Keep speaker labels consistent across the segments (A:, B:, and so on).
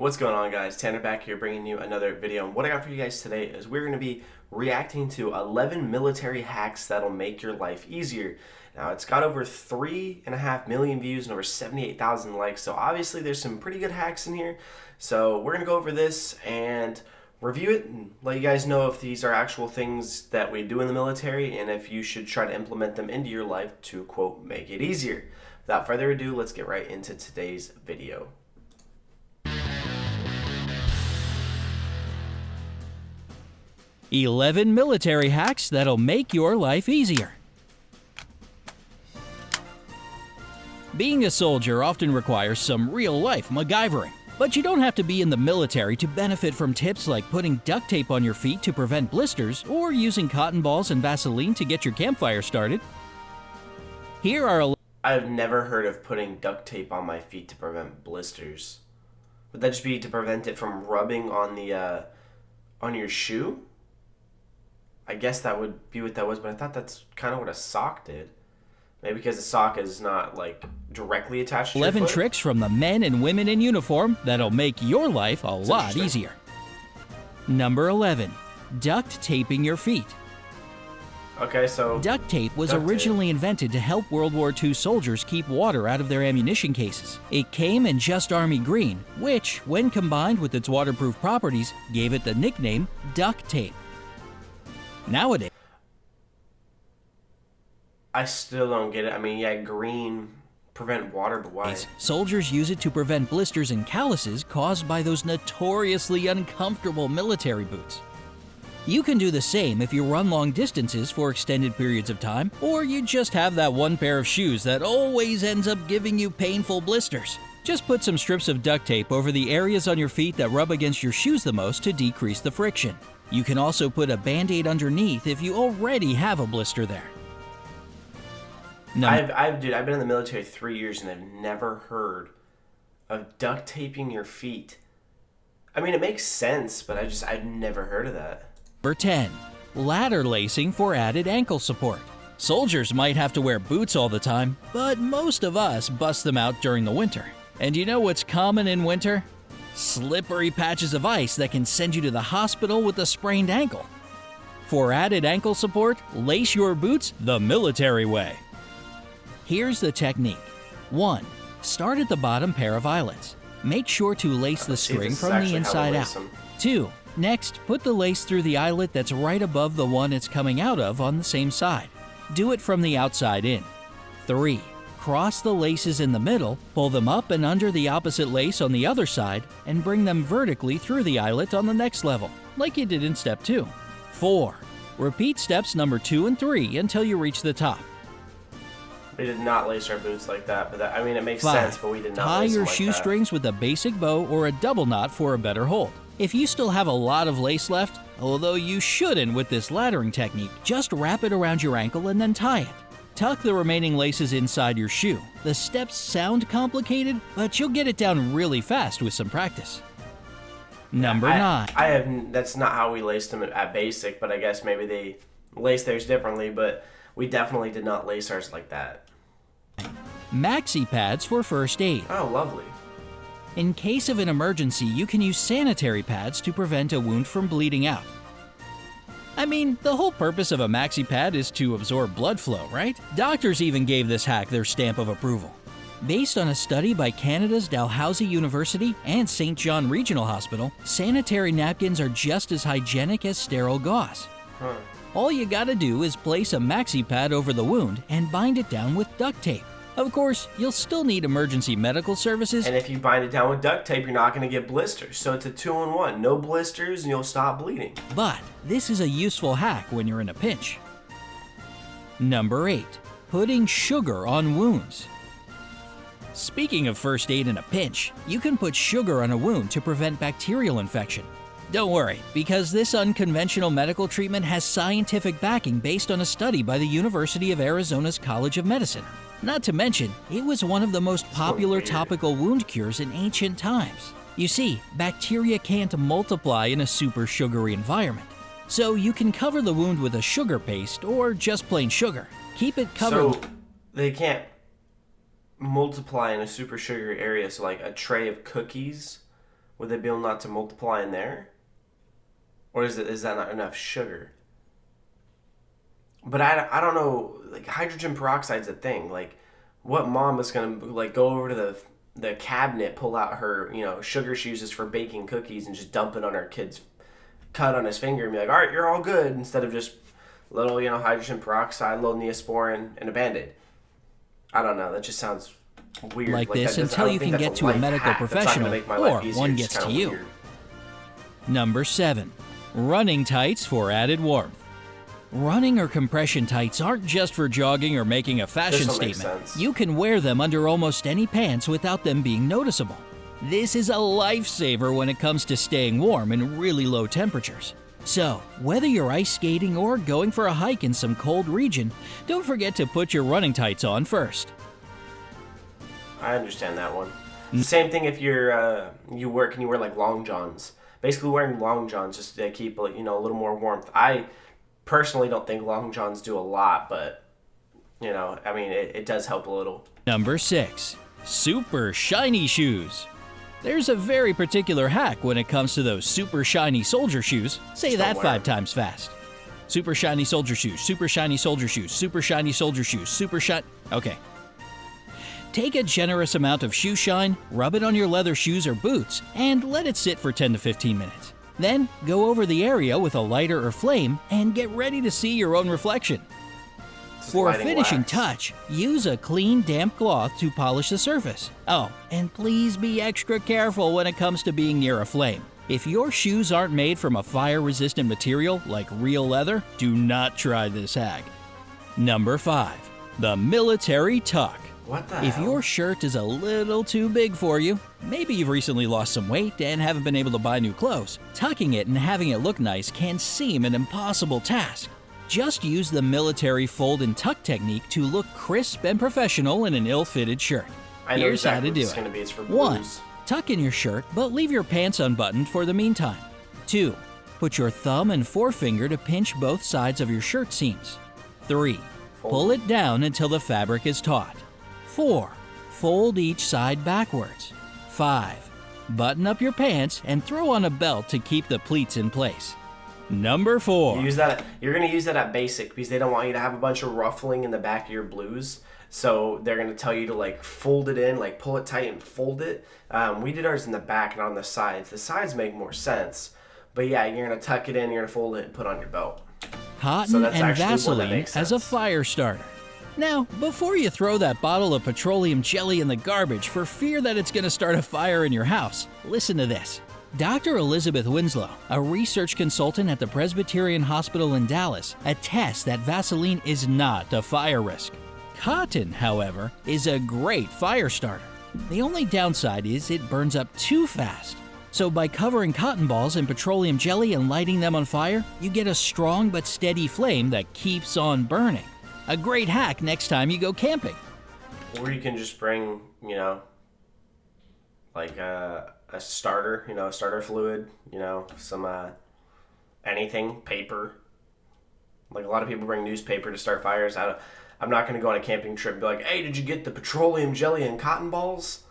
A: What's going on, guys? Tanner back here bringing you another video, and what I got for you guys today is we're going to be reacting to 11 military hacks that'll make your life easier. Now, it's got over 3.5 million views and over 78,000 likes, so obviously there's some pretty good hacks in here. So we're going to go over this and review it and let you guys know if these are actual things that we do in the military and if you should try to implement them into your life to, quote, make it easier. Without further ado, let's get right into today's video.
B: 11 military hacks that'll make your life easier. Being a soldier often requires some real-life MacGyvering, but you don't have to be in the military to benefit from tips like putting duct tape on your feet to prevent blisters or using cotton balls and Vaseline to get your campfire started. Here are
A: I've never heard of putting duct tape on my feet to prevent blisters. Would that just be to prevent it from rubbing on the on your shoe? I guess that would be what that was, but I thought that's kind of what a sock did. Maybe because the sock is not like directly attached to your
B: 11
A: foot?
B: tricks from the men and women in uniform that'll make your life a lot easier. Number 11, duct taping your feet.
A: Okay, so
B: duct tape was originally invented to help World War II soldiers keep water out of their ammunition cases. It came in just army green, which, when combined with its waterproof properties, gave it the nickname duct tape. Nowadays,
A: I still don't get it. I mean, yeah, green, prevent water, but why?
B: Soldiers use it to prevent blisters and calluses caused by those notoriously uncomfortable military boots. You can do the same if you run long distances for extended periods of time, or you just have that one pair of shoes that always ends up giving you painful blisters. Just put some strips of duct tape over the areas on your feet that rub against your shoes the most to decrease the friction. You can also put a Band-Aid underneath if you already have a blister there.
A: I've been in the military 3 years and I've never heard of duct taping your feet. I mean, it makes sense, but I've never heard of that.
B: Number 10, ladder lacing for added ankle support. Soldiers might have to wear boots all the time, but most of us bust them out during the winter. And you know what's common in winter? Slippery patches of ice that can send you to the hospital with a sprained ankle. For added ankle support, lace your boots the military way. Here's the technique. 1. Start at the bottom pair of eyelets. Make sure to lace the string from the inside out. 2. Next, put the lace through the eyelet that's right above the one it's coming out of on the same side. Do it from the outside in. 3. Cross the laces in the middle, pull them up and under the opposite lace on the other side, and bring them vertically through the eyelet on the next level, like you did in step 2. 4. Repeat steps number 2 and 3 until you reach the top.
A: We did not lace our boots like that, but I mean, it makes
B: 5.
A: sense, but we did not
B: Tie
A: lace
B: your
A: them like
B: shoestrings with a basic bow or a double knot for a better hold. If you still have a lot of lace left, although you shouldn't with this laddering technique, just wrap it around your ankle and then tie it. Tuck the remaining laces inside your shoe. The steps sound complicated, but you'll get it down really fast with some practice. Number 9.
A: That's not how we laced them at basic, but I guess maybe they lace theirs differently, but we definitely did not lace ours like that.
B: MAXI pads for first aid.
A: Oh, lovely.
B: In case of an emergency, you can use sanitary pads to prevent a wound from bleeding out. I mean, the whole purpose of a MAXI pad is to absorb blood flow, right? Doctors even gave this hack their stamp of approval. Based on a study by Canada's Dalhousie University and St. John Regional Hospital, sanitary napkins are just as hygienic as sterile gauze. All you gotta do is place a MAXI pad over the wound and bind it down with duct tape. Of course, you'll still need emergency medical services.
A: And if you bind it down with duct tape, you're not going to get blisters. So it's a 2-in-1. No blisters and you'll stop bleeding.
B: But this is a useful hack when you're in a pinch. Number 8. Putting sugar on wounds. Speaking of first aid in a pinch, you can put sugar on a wound to prevent bacterial infection. Don't worry, because this unconventional medical treatment has scientific backing based on a study by the University of Arizona's College of Medicine. Not to mention, it was one of the most popular topical wound cures in ancient times. You see, bacteria can't multiply in a super sugary environment. So you can cover the wound with a sugar paste or just plain sugar. Keep it covered.
A: So they can't multiply in a super sugary area, so like a tray of cookies would they be able not to multiply in there? Or is that not enough sugar? But I don't know, like hydrogen peroxide's a thing. Like what mom is gonna like go over to the cabinet, pull out her, sugar she uses for baking cookies and just dump it on her kid's cut on his finger and be like, all right, you're all good, instead of just little, hydrogen peroxide, a little Neosporin, and a Band-Aid. I don't know, that just sounds weird.
B: Like this until you can get to a medical professional or one gets to you.
A: Weird.
B: Number 7. Running tights for added warmth. Running or compression tights aren't just for jogging or making a fashion statement. You can wear them under almost any pants without them being noticeable. This is a lifesaver when it comes to staying warm in really low temperatures. So, whether you're ice skating or going for a hike in some cold region, don't forget to put your running tights on first.
A: I understand that one. Same thing if you work and you wear like long johns. Basically wearing long johns just to keep a little more warmth. I personally don't think long johns do a lot, but it does help a little.
B: Number 6. Super shiny shoes. There's a very particular hack when it comes to those super shiny soldier shoes. Say that 5 times fast. Super shiny soldier shoes, super shiny soldier shoes, super shiny soldier shoes, super shiny... Okay. Take a generous amount of shoe shine, rub it on your leather shoes or boots, and let it sit for 10 to 15 minutes. Then, go over the area with a lighter or flame and get ready to see your own reflection. For a finishing touch, use a clean, damp cloth to polish the surface. Oh, and please be extra careful when it comes to being near a flame. If your shoes aren't made from a fire-resistant material like real leather, do not try this hack. Number 5. The military tuck.
A: What the
B: If
A: hell?
B: your shirt is a little too big for you, maybe you've recently lost some weight and haven't been able to buy new clothes, tucking it and having it look nice can seem an impossible task. Just use the military fold and tuck technique to look crisp and professional in an ill-fitted shirt.
A: I know
B: Here's
A: exactly
B: how to do
A: what it's
B: it.
A: gonna be. It's for
B: 1.
A: blues.
B: Tuck in your shirt, but leave your pants unbuttoned for the meantime. 2. Put your thumb and forefinger to pinch both sides of your shirt seams. 3. Pull it down until the fabric is taut. 4. Fold each side backwards. 5. Button up your pants and throw on a belt to keep the pleats in place. Number 4.
A: You're gonna use that at basic because they don't want you to have a bunch of ruffling in the back of your blues. So they're gonna tell you to like fold it in, like pull it tight and fold it. We did ours in the back and on the sides. The sides make more sense, but yeah, you're gonna tuck it in, you're gonna fold it and put on your belt.
B: Cotton and Vaseline as a fire starter. Now, before you throw that bottle of petroleum jelly in the garbage for fear that it's going to start a fire in your house, listen to this. Dr. Elizabeth Winslow, a research consultant at the Presbyterian Hospital in Dallas, attests that Vaseline is not a fire risk. Cotton, however, is a great fire starter. The only downside is it burns up too fast. So by covering cotton balls in petroleum jelly and lighting them on fire, you get a strong but steady flame that keeps on burning. A great hack next time you go camping.
A: Or you can just bring, like a starter, a starter fluid, some anything, paper. Like a lot of people bring newspaper to start fires. I'm not going to go on a camping trip and be like, hey, did you get the petroleum jelly and cotton balls?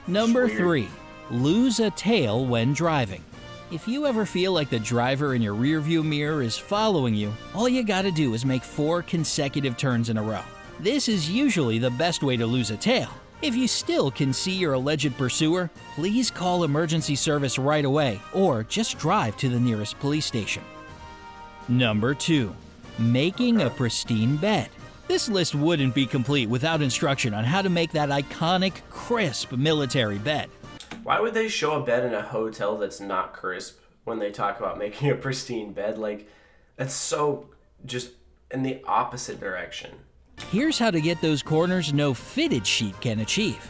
B: Number 3, lose a tail when driving. If you ever feel like the driver in your rearview mirror is following you, all you gotta do is make 4 consecutive turns in a row. This is usually the best way to lose a tail. If you still can see your alleged pursuer, please call emergency service right away or just drive to the nearest police station. Number 2, making a pristine bed. This list wouldn't be complete without instruction on how to make that iconic, crisp military bed.
A: Why would they show a bed in a hotel that's not crisp when they talk about making a pristine bed? That's so just in the opposite direction.
B: Here's how to get those corners no fitted sheet can achieve.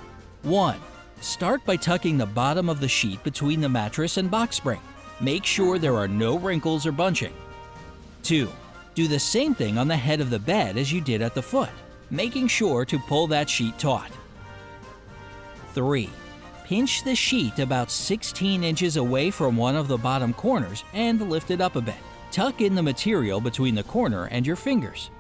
B: 1. Start by tucking the bottom of the sheet between the mattress and box spring. Make sure there are no wrinkles or bunching. 2. Do the same thing on the head of the bed as you did at the foot, making sure to pull that sheet taut. 3. Pinch the sheet about 16 inches away from one of the bottom corners and lift it up a bit. Tuck in the material between the corner and your fingers.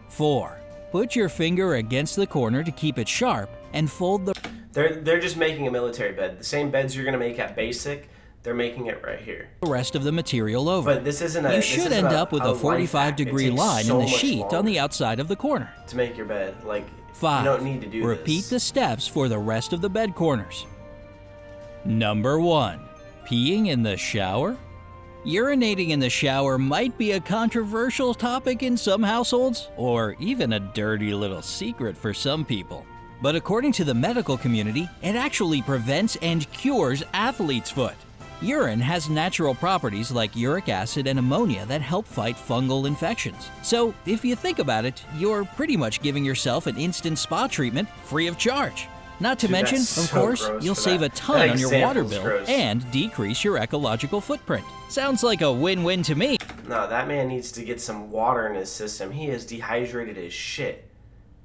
B: 4. Put your finger against the corner to keep it sharp and fold the...
A: They're just making a military bed. The same beds you're gonna make at basic, they're making it right here.
B: The rest of the material over.
A: But this isn't a.
B: You should end up with a 45-degree line in the sheet on the outside of the corner.
A: To make your bed, like
B: 5.
A: You don't need to do
B: Repeat
A: this.
B: the steps for the rest of the bed corners. Number 1. Peeing in the shower? Urinating in the shower might be a controversial topic in some households, or even a dirty little secret for some people. But according to the medical community, it actually prevents and cures athlete's foot. Urine has natural properties like uric acid and ammonia that help fight fungal infections. So, if you think about it, you're pretty much giving yourself an instant spa treatment free of charge. Not to mention, of course, you'll save a ton on your water bill and decrease your ecological footprint. Sounds like a win-win to me.
A: No, that man needs to get some water in his system. He is dehydrated as shit.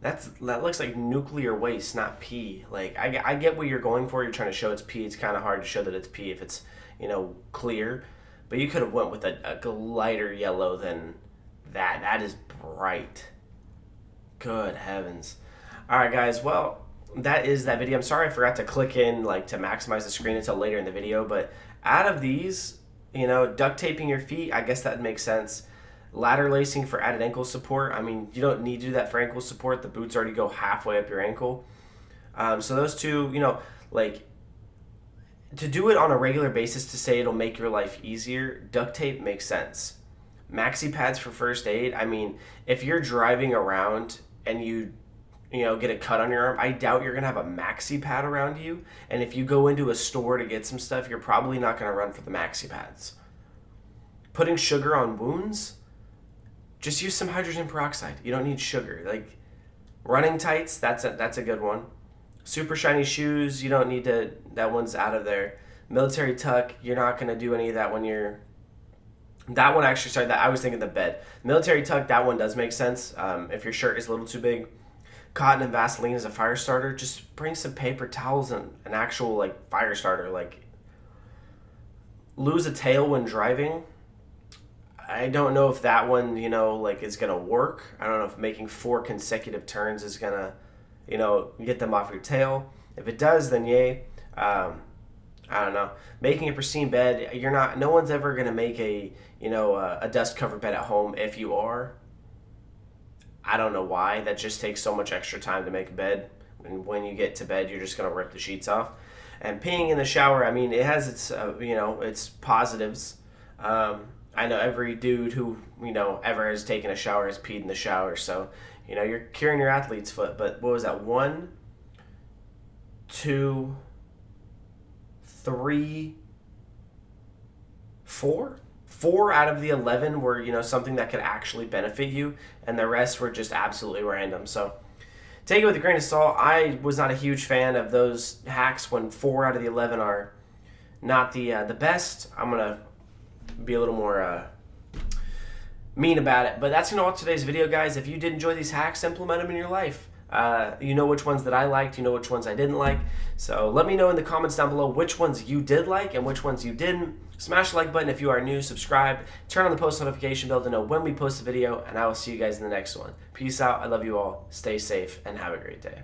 A: That looks like nuclear waste, not pee. Like, I get what you're going for. You're trying to show it's pee. It's kind of hard to show that it's pee if it's, clear. But you could have went with a lighter yellow than that. That is bright. Good heavens. All right, guys. Well, that is that video. I'm sorry I forgot to click in, to maximize the screen until later in the video. But out of these, duct taping your feet, I guess that makes sense. Ladder lacing for added ankle support. I mean, you don't need to do that for ankle support. The boots already go halfway up your ankle. So those two, to do it on a regular basis to say it'll make your life easier, duct tape makes sense. MAXI pads for first aid. I mean, if you're driving around and you get a cut on your arm, I doubt you're going to have a MAXI pad around you. And if you go into a store to get some stuff, you're probably not going to run for the MAXI pads. Putting sugar on wounds, just use some hydrogen peroxide. You don't need sugar. Like running tights, that's a good one. Super shiny shoes, you don't need to, that one's out of there. Military tuck, you're not going to do any of that when you're, that one actually, sorry, that I was thinking the bed. Military tuck, that one does make sense. If your shirt is a little too big. Cotton and Vaseline as a fire starter, just bring some paper towels and an actual fire starter. Lose a tail when driving. I don't know if that one, is going to work. I don't know if making 4 consecutive turns is going to, get them off your tail. If it does, then yay. I don't know. Making a pristine bed, no one's ever going to make a dust covered bed at home. If you are, I don't know why. That just takes so much extra time to make a bed. And when you get to bed, you're just going to rip the sheets off. And peeing in the shower, I mean, it has its, its positives. I know every dude who, ever has taken a shower has peed in the shower. So, you're curing your athlete's foot. But what was that? 1, 2, 3, 4? 4 out of the 11 were, something that could actually benefit you. And the rest were just absolutely random. So take it with a grain of salt. I was not a huge fan of those hacks when 4 out of the 11 are not the best. I'm going to be a little more mean about it. But that's all today's video, guys. If you did enjoy these hacks, implement them in your life. You know which ones that I liked, you know which ones I didn't like. So let me know in the comments down below which ones you did like and which ones you didn't. Smash the like button if you are new, subscribe, turn on the post notification bell to know when we post a video, and I will see you guys in the next one. Peace out. I love you all. Stay safe and have a great day.